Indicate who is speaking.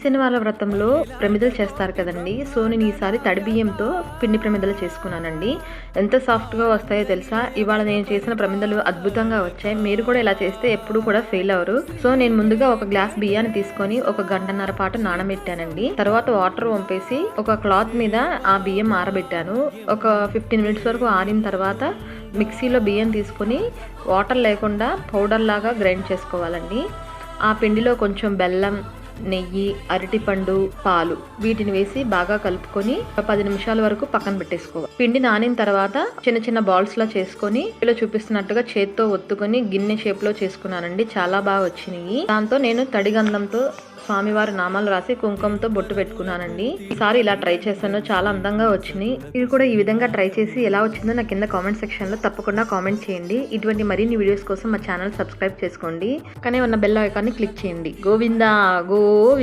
Speaker 1: శనివార వ్రతంలో ప్రమిదలు చేస్తారు కదండి. సో నేను ఈసారి తడి బియ్యంతో పిండి ప్రమిదలు చేసుకున్నానండి. ఎంత సాఫ్ట్గా వస్తాయో తెలుసా. ఇవాళ నేను చేసిన ప్రమిదలు అద్భుతంగా వచ్చాయి. మీరు కూడా ఇలా చేస్తే ఎప్పుడు కూడా ఫెయిల్ అవరు. సో నేను ముందుగా ఒక గ్లాస్ బియ్యాన్ని తీసుకొని ఒక గంటన్నర పాటు నానబెట్టానండి. తర్వాత వాటర్ వంపేసి ఒక క్లాత్ మీద ఆ బియ్యం ఆరబెట్టాను. ఒక 15 మినిట్స్ వరకు ఆరిన తర్వాత మిక్సీలో బియ్యం తీసుకొని వాటర్ లేకుండా పౌడర్ లాగా గ్రైండ్ చేసుకోవాలండి. ఆ పిండిలో కొంచెం బెల్లం, నెయ్యి, అరటిపండు, పాలు వీటిని వేసి బాగా కలుపుకొని 10 నిమిషాల వరకు పక్కన పెట్టేసుకోవాలి. పిండి నానిన తర్వాత చిన్న చిన్న బాల్స్ లా చేసుకొని ఇలా చూపిస్తున్నట్టుగా చేత్తో ఒత్తుకొని గిన్నె షేప్ లో చేసుకున్నానండి. చాలా బాగా వచ్చినాయి. దాంతో నేను తడి గంధంతో స్వామివారి నామాలు రాసి కుంకుమతో బొట్టు పెట్టుకున్నానండి. ఈసారి ఇలా ట్రై చేశాను, చాలా అందంగా వచ్చినాయి. ఇది కూడా ఈ విధంగా ట్రై చేసి ఎలా వచ్చిందో నా కింద కామెంట్ సెక్షన్ లో తప్పకుండా కామెంట్ చేయండి. ఇటువంటి మరిన్ని వీడియోస్ కోసం మా ఛానల్ సబ్స్క్రైబ్ చేసుకోండి. కానీ ఉన్న బెల్ ఐకాన్ని క్లిక్ చేయండి. గోవిందా గోవింద.